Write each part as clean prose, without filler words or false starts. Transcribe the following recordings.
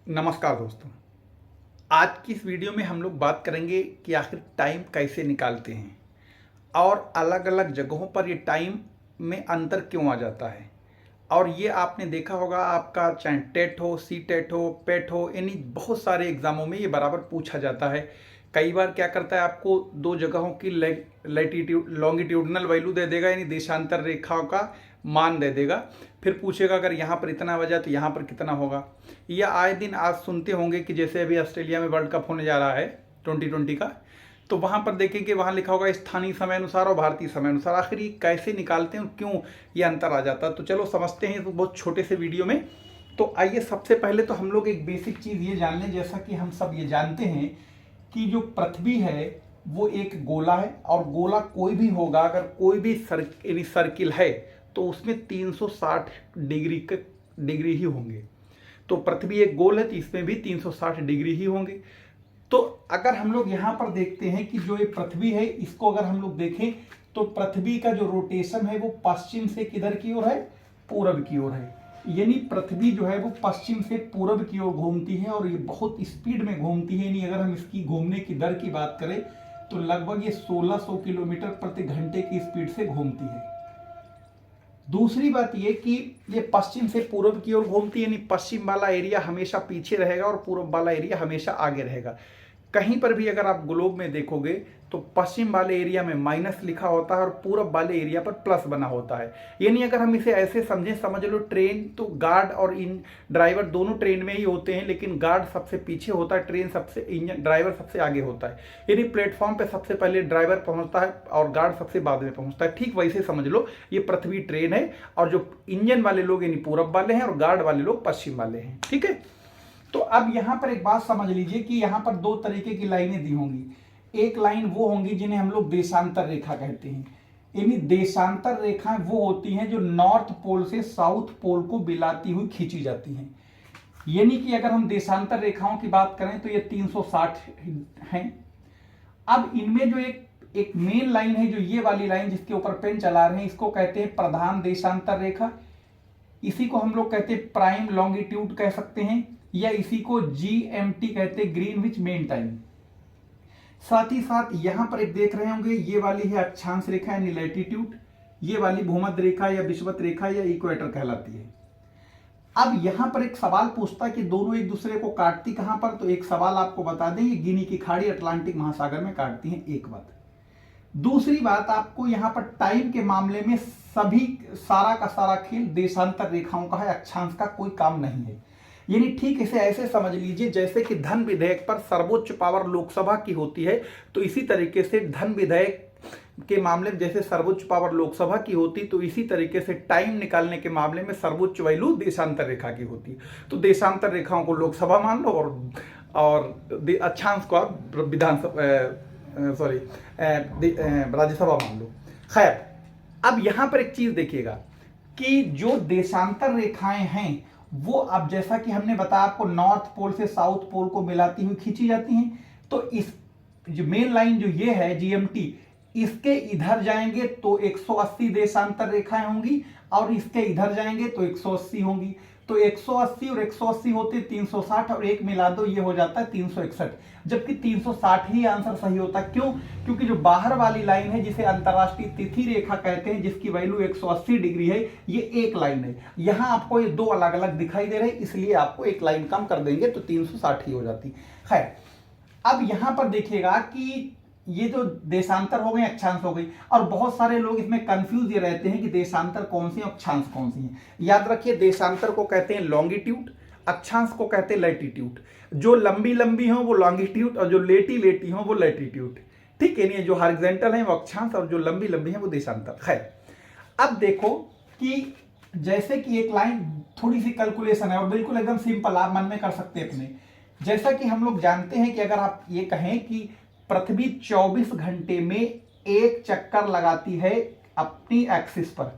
नमस्कार दोस्तों। आज की इस वीडियो में हम लोग बात करेंगे कि आखिर टाइम कैसे निकालते हैं और अलग अलग जगहों पर ये टाइम में अंतर क्यों आ जाता है। और ये आपने देखा होगा, आपका चाहे टेट हो, सी टेट हो, पेट हो, यानी बहुत सारे एग्जामों में ये बराबर पूछा जाता है। कई बार क्या करता है, आपको दो जगहों की लैटिट्यूड लॉन्गिट्यूडनल वैल्यू दे देगा, यानी देशांतर रेखाओं का मान दे देगा। फिर पूछेगा अगर यहाँ पर इतना बजा तो यहाँ पर कितना होगा। या आए दिन आज सुनते होंगे कि जैसे अभी ऑस्ट्रेलिया में वर्ल्ड कप होने जा रहा है 2020 का, तो वहाँ पर देखेंगे, वहाँ लिखा होगा स्थानीय समय अनुसार और भारतीय समय अनुसार। आखिर ये कैसे निकालते हैं, क्यों ये अंतर आ जाता है, तो चलो समझते हैं तो बहुत छोटे से वीडियो में। तो आइए सबसे पहले तो हम लोग एक बेसिक चीज़ ये जान लें। जैसा कि हम सब ये जानते हैं कि जो पृथ्वी है वो एक गोला है, और गोला कोई भी होगा, अगर कोई भी सर्किल है तो उसमें 360 डिग्री ही होंगे। तो पृथ्वी एक गोल है तो इसमें भी 360 डिग्री ही होंगे। तो अगर हम लोग यहाँ पर देखते हैं कि जो ये पृथ्वी है, इसको अगर हम लोग देखें तो पृथ्वी का जो रोटेशन है वो पश्चिम से किधर की ओर है, पूरब की ओर है। यानी पृथ्वी जो है वो पश्चिम से पूरब की ओर घूमती है, और ये बहुत स्पीड में घूमती है। यानी अगर हम इसकी घूमने की दर की बात करें तो लगभग ये 1600 किलोमीटर प्रति घंटे की स्पीड से घूमती है। दूसरी बात ये कि ये पश्चिम से पूर्व की ओर घूमती है, यानी पश्चिम वाला एरिया हमेशा पीछे रहेगा और पूर्व वाला एरिया हमेशा आगे रहेगा। कहीं पर भी अगर आप ग्लोब में देखोगे तो पश्चिम वाले एरिया में माइनस लिखा होता है और पूरब वाले एरिया पर प्लस बना होता है। यानी अगर हम इसे ऐसे समझें, समझ लो ट्रेन तो गार्ड और इन ड्राइवर दोनों ट्रेन में ही होते हैं, लेकिन गार्ड सबसे पीछे होता है, ट्रेन सबसे इंजन ड्राइवर सबसे आगे होता है। यानी प्लेटफॉर्म पे सबसे पहले ड्राइवर पहुंचता है और गार्ड सबसे बाद में पहुंचता है। ठीक वैसे समझ लो ये पृथ्वी ट्रेन है, और जो इंजन वाले लोग यानी पूरब वाले हैं और गार्ड वाले लोग पश्चिम वाले हैं। ठीक है, तो अब यहां पर एक बात समझ लीजिए कि यहां पर दो तरीके की लाइनें दी होंगी। एक लाइन वो होंगी जिन्हें हम लोग देशांतर रेखा कहते हैं। यानी देशांतर रेखाएं वो होती हैं जो नॉर्थ पोल से साउथ पोल को मिलाती हुई खींची जाती हैं। यानी कि अगर हम देशांतर रेखाओं की बात करें तो ये 360 हैं। अब इनमें जो एक मेन लाइन है, जो ये वाली लाइन जिसके ऊपर पेन चला रहे हैं, इसको कहते हैं प्रधान देशांतर रेखा। इसी को हम लोग कहते हैं प्राइम लॉन्गिट्यूड कह सकते हैं, या इसी को GMT कहते हैं, ग्रीनविच मेन टाइम। साथ ही साथ यहां पर एक देख रहे होंगे, ये वाली है अक्षांश रेखा यानी लैटिट्यूड, ये वाली भूमध्य रेखा या विषुवत रेखा या इक्वेटर कहलाती है। अब यहां पर एक सवाल पूछता है कि दोनों एक दूसरे को काटती कहां पर, तो एक सवाल आपको बता दें, ये गिनी की खाड़ी अटलांटिक महासागर में काटती हैं, एक बात। दूसरी बात, आपको यहां पर टाइम के मामले में सभी सारा का सारा खेल देशांतर रेखाओं का है, अक्षांश का कोई काम नहीं है। यानी ठीक इसे ऐसे समझ लीजिए जैसे कि धन विधेयक पर सर्वोच्च पावर लोकसभा की होती है, तो इसी तरीके से धन विधेयक के मामले में जैसे सर्वोच्च पावर लोकसभा की होती, तो इसी तरीके से टाइम निकालने के मामले में सर्वोच्च वैल्यू देशांतर रेखा की होती है। तो देशांतर रेखाओं को लोकसभा मान लो और अक्षांश को आप राज्यसभा मान लो। खैर, अब यहां पर एक चीज देखिएगा कि जो देशांतर रेखाएं हैं वो, अब जैसा कि हमने बताया आपको, नॉर्थ पोल से साउथ पोल को मिलाती हुई खींची जाती हैं। तो इस जो मेन लाइन जो ये है GMT, इसके इधर जाएंगे तो 180 देशांतर रेखाएं होंगी, और इसके इधर जाएंगे तो 180 होंगी। तो 180 और 180 होते 360, और एक मिला दो ये हो जाता है 361, जबकि 360 ही आंसर सही होता है। क्यों? क्योंकि जो बाहर वाली लाइन है जिसे अंतरराष्ट्रीय तिथि रेखा कहते हैं, जिसकी वैल्यू 180 डिग्री है, ये एक लाइन है। यहां आपको ये दो अलग अलग दिखाई दे रहे हैं, इसलिए आपको एक लाइन कम कर देंगे तो 360 ही हो जाती। खैर, अब यहां पर देखिएगा कि ये जो देशांतर हो गए, अक्षांश हो गई, और बहुत सारे लोग इसमें कंफ्यूज ये रहते हैं कि देशांतर कौन सी है, अक्षांश कौन सी है। याद रखिए, देशांतर को कहते हैं लॉन्गिट्यूड, अक्षांश को कहते हैं लैटिट्यूड। जो लंबी लंबी हो वो लॉन्गिट्यूड, और जो लेटी लेटी हो वो लैटिट्यूड। ठीक है, नहीं, जो हॉरिजॉन्टल है वो अक्षांश, और जो लंबी लंबी है वो देशांतर। खैर, अब देखो कि जैसे कि एक लाइन, थोड़ी सी कैलकुलेशन है और बिल्कुल एकदम सिंपल, आप मन में कर सकते हैं अपने। जैसा कि हम लोग जानते हैं कि अगर आप ये कहें कि पृथ्वी 24 घंटे में एक चक्कर लगाती है अपनी एक्सिस पर,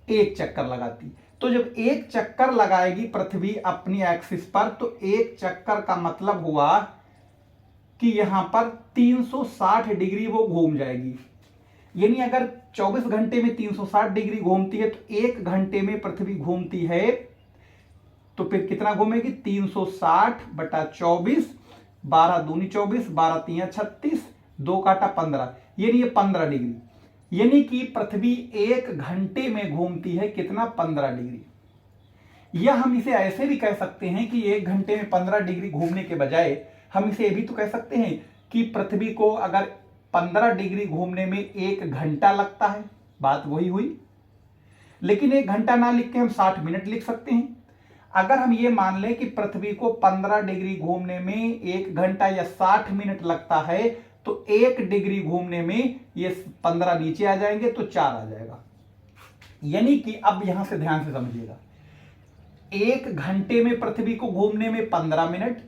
एक चक्कर लगाती, तो जब एक चक्कर लगाएगी पृथ्वी अपनी एक्सिस पर, तो एक चक्कर का मतलब हुआ कि यहां पर 360 डिग्री वो घूम जाएगी। यानी अगर 24 घंटे में 360 डिग्री घूमती है तो एक घंटे में पृथ्वी घूमती है तो फिर कितना घूमेगी, 360/24, 12 दूनी 24, 12 तिया 36, 2 काटा 15, यानी ये 15 डिग्री। यानी कि पृथ्वी 1 घंटे में घूमती है कितना, 15 डिग्री। या हम इसे ऐसे भी कह सकते हैं कि 1 घंटे में 15 डिग्री घूमने के बजाय हम इसे भी तो कह सकते हैं कि पृथ्वी को अगर 15 डिग्री घूमने में 1 घंटा लगता है, बात वही हुई। लेकिन 1 घंटा ना लिख के हम 60 मिनट लिख सकते हैं। अगर हम ये मान लें कि पृथ्वी को 15 डिग्री घूमने में 1 घंटा या 60 मिनट लगता है, तो 1 डिग्री घूमने में ये 15 नीचे आ जाएंगे तो 4 आ जाएगा। यानी कि अब यहां से ध्यान से समझिएगा, 1 घंटे में पृथ्वी को घूमने में 15 मिनट,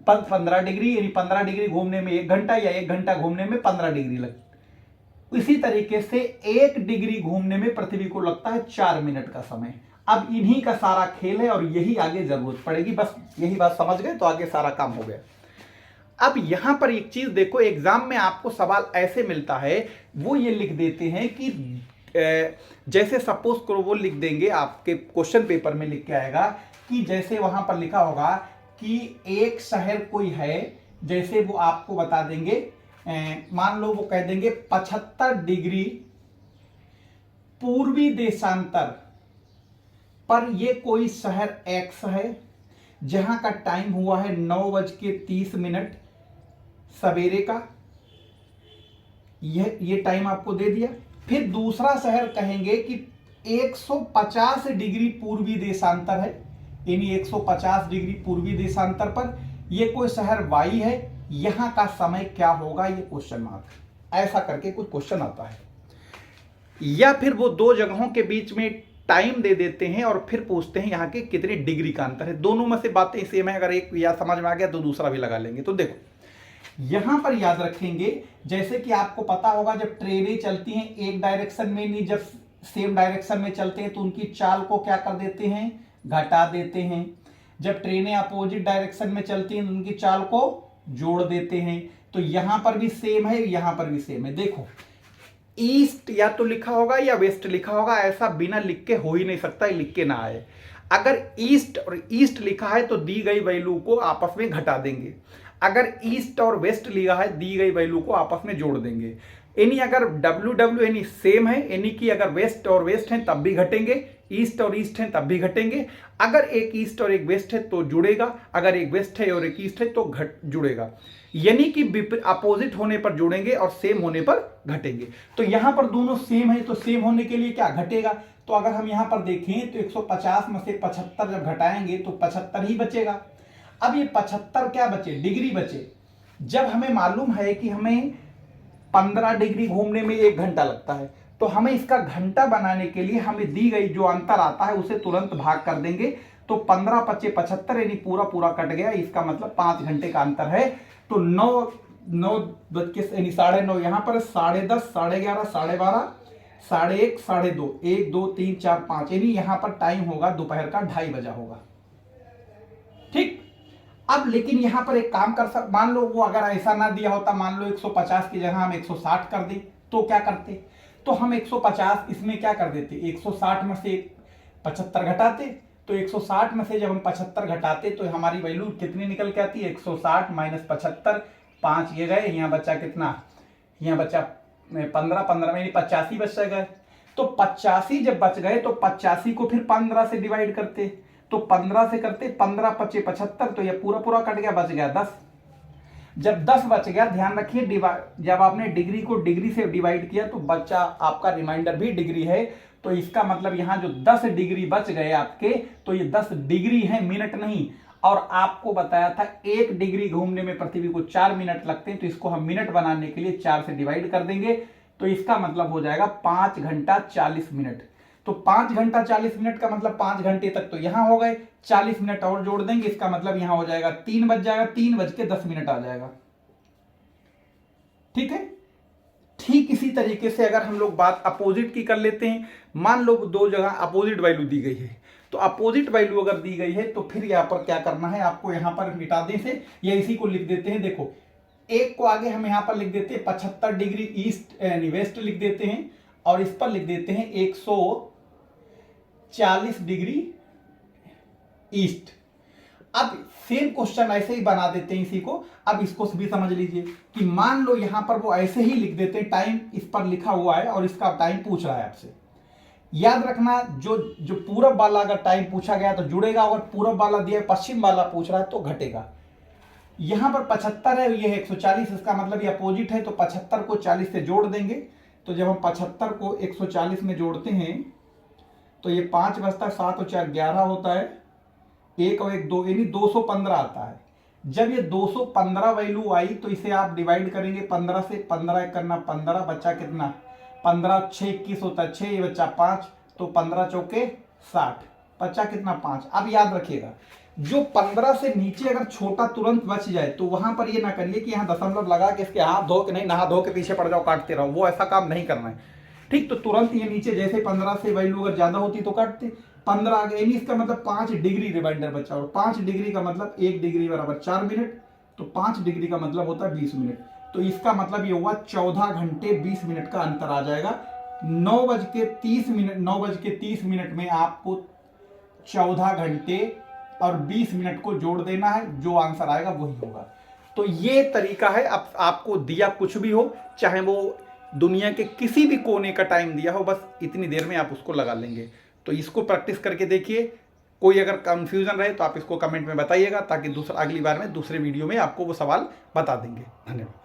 15 डिग्री, यानी 15 डिग्री घूमने में 1 घंटा, या 1 घंटा घूमने में 15 डिग्री लगता। इसी तरीके से 1 डिग्री घूमने में पृथ्वी को लगता है 4 मिनट का समय। अब इन्हीं का सारा खेल है और यही आगे जरूरत पड़ेगी। बस यही बात समझ गए तो आगे सारा काम हो गया। अब यहां पर एक चीज देखो, एग्जाम में आपको सवाल ऐसे मिलता है, वो ये लिख देते हैं कि जैसे सपोज करो वो लिख देंगे, आपके क्वेश्चन पेपर में लिख के आएगा कि जैसे वहां पर लिखा होगा कि एक शहर कोई है, जैसे वो आपको बता देंगे, मान लो वो कह देंगे 75 डिग्री पूर्वी देशांतर पर ये कोई शहर एक्स है, जहां का टाइम हुआ है 9:30 सवेरे का। ये टाइम आपको दे दिया। फिर दूसरा शहर कहेंगे कि 150 डिग्री पूर्वी देशांतर है, यानी 150 डिग्री पूर्वी देशांतर पर यह कोई शहर वाई है, यहां का समय क्या होगा, ये क्वेश्चन मार्क। ऐसा करके कुछ क्वेश्चन आता है। या फिर वो दो जगहों के बीच में टाइम दे देते हैं और फिर पूछते हैं यहां के कितने डिग्री का अंतर है। दोनों में से बातें सेम है, अगर एक या समझ में आ गया तो दूसरा भी लगा लेंगे। तो देखो यहां पर याद रखेंगे, जैसे कि आपको पता होगा जब ट्रेनें चलती हैं एक डायरेक्शन में, नहीं जब सेम डायरेक्शन में चलते हैं तो उनकी चाल को क्या कर देते हैं, घटा देते हैं। जब ट्रेनें अपोजिट डायरेक्शन में चलती हैं उनकी चाल को जोड़ देते हैं। तो यहां पर भी सेम है, यहां पर भी सेम है। देखो ईस्ट या तो लिखा होगा या वेस्ट लिखा होगा, ऐसा बिना लिख के हो ही नहीं सकता, लिख के ना आए। अगर ईस्ट और ईस्ट लिखा है तो दी गई वैल्यू को आपस में घटा देंगे, अगर ईस्ट और वेस्ट लिखा है दी गई वैल्यू को आपस में जोड़ देंगे। यानी अगर डब्ल्यू यानी सेम है, यानी कि अगर वेस्ट और वेस्ट है तब भी घटेंगे, ईस्ट और ईस्ट है तब भी घटेंगे। अगर एक ईस्ट और एक वेस्ट है तो जुड़ेगा, अगर एक वेस्ट है और एक ईस्ट है तो जुड़ेगा। यानी कि अपोजिट होने पर जुड़ेंगे और सेम होने पर घटेंगे। तो यहां पर दोनों सेम है, तो सेम होने के लिए क्या घटेगा। तो अगर हम यहां पर देखें तो 150 में से 75 जब घटाएंगे तो 75 ही बचेगा। अब ये 75 क्या बचे, डिग्री बचे। जब हमें मालूम है कि हमें 15 डिग्री घूमने में 1 घंटा लगता है, तो हमें इसका घंटा बनाने के लिए हमें दी गई जो अंतर आता है उसे तुरंत भाग कर देंगे। तो 15 × 5 = 75, यानी पूरा पूरा कट गया। इसका मतलब 5 घंटे का अंतर है। तो 9 बज के यानी 9:30 यहां पर, 10:30, 11:30, 12:30, 1:30, 2:30, 1 2 3 4 5, यानी यहां पर टाइम होगा दोपहर का 2:30 बजा होगा। ठीक। अब लेकिन यहां पर एक काम कर सकते, मान लो वो अगर ऐसा ना दिया होता, मान लो 150 की जगह हम 160 कर दें तो क्या करते, तो हम 150 इसमें क्या कर देते, 160 में से 75 घटाते। तो 160 में से जब हम 75 घटाते तो हमारी वैल्यू कितनी निकल के आती है, 160 - 75, 5 ये गए, यहाँ बचा कितना, यहाँ बचा 15 में 85 बच गए। तो 85 जब बच गए तो 85 को फिर 15 से डिवाइड करते, तो 15 से करते, 15 × 5 = 75, तो ये पूरा पूरा कट गया, बच गया 10। जब 10 बच गया, ध्यान रखिए जब आपने डिग्री को डिग्री से डिवाइड किया तो बच्चा आपका रिमाइंडर भी डिग्री है। तो इसका मतलब यहां जो 10 डिग्री बच गए आपके, तो ये 10 डिग्री है, मिनट नहीं। और आपको बताया था 1 डिग्री घूमने में पृथ्वी को 4 मिनट लगते हैं, तो इसको हम मिनट बनाने के लिए 4 से डिवाइड कर देंगे। तो इसका मतलब हो जाएगा 5 घंटा 40 मिनट। तो 5 घंटा 40 मिनट का मतलब 5 घंटे तक तो यहां हो गए, 40 मिनट और जोड़ देंगे, इसका मतलब यहां हो जाएगा 3 बज जाएगा, 3:10 आ जाएगा। ठीक है। ठीक इसी तरीके से अगर हम लोग बात अपोजिट की कर लेते हैं, मान लो दो जगह अपोजिट वैल्यू दी गई है, तो अपोजिट वैल्यू अगर दी गई है तो फिर यहां पर क्या करना है आपको, यहां पर मिटा दें से या इसी को लिख देते हैं। देखो एक को आगे हम यहां पर लिख देते हैं 75 डिग्री ईस्ट यानी वेस्ट लिख देते हैं, और इस पर लिख देते हैं 140 डिग्री ईस्ट। अब सेम क्वेश्चन ऐसे ही बना देते हैं इसी को। अब इसको भी समझ लीजिए कि मान लो यहां पर वो ऐसे ही लिख देते हैं, टाइम इस पर लिखा हुआ है और इसका टाइम पूछ रहा है आपसे। याद रखना, जो जो पूरब वाला अगर टाइम पूछा गया तो जुड़ेगा, अगर पूरब वाला दिया पश्चिम वाला पूछ रहा है तो घटेगा। यहां पर 75 है, ये है 140, इसका मतलब ये अपोजिट है, तो 75 को 40 से जोड़ देंगे। तो जब हम 75 को 140 में जोड़ते हैं तो ये 5 बचता है, 7 और 4 11 होता है, 1 और 1 2, यानी 215 आता है। जब ये 215 वैल्यू आई तो इसे आप डिवाइड करेंगे 15 से, 15 एक करना 15, बच्चा कितना 15 6 21 होता है, 6 ये बच्चा 5, तो 15 चौके 60, बच्चा कितना 5। अब याद रखिएगा, जो 15 से नीचे अगर छोटा तुरंत बच जाए तो वहां पर ये ना करिए कि यहाँ दशमलव लगा के इसके हाथ धो के, नहीं नहा धो के पीछे पड़ जाओ काटते रहो, वो ऐसा काम नहीं करना है। ठीक, तो तुरंत ये नीचे जैसे 15 से वैल्यू अगर ज्यादा होती तो काटते, 15 आ गए, यानी इसका मतलब 5 डिग्री रिमाइंडर बचा, और 5 डिग्री का मतलब 1 डिग्री बराबर 4 मिनट, तो 5 डिग्री का मतलब होता है 20 मिनट। तो इसका मतलब ये हुआ 14 घंटे 20 मिनट का अंतर आ जाएगा। 9:30 मिनट में आपको 14 घंटे और 20 मिनट को जोड़ देना है, जो आंसर आएगा वही होगा। तो ये तरीका है। अब आपको दिया कुछ भी हो, चाहे वो दुनिया के किसी भी कोने का टाइम दिया हो, बस इतनी देर में आप उसको लगा लेंगे। तो इसको प्रैक्टिस करके देखिए। कोई अगर कंफ्यूजन रहे तो आप इसको कमेंट में बताइएगा, ताकि अगली बार में दूसरे वीडियो में आपको वो सवाल बता देंगे। धन्यवाद।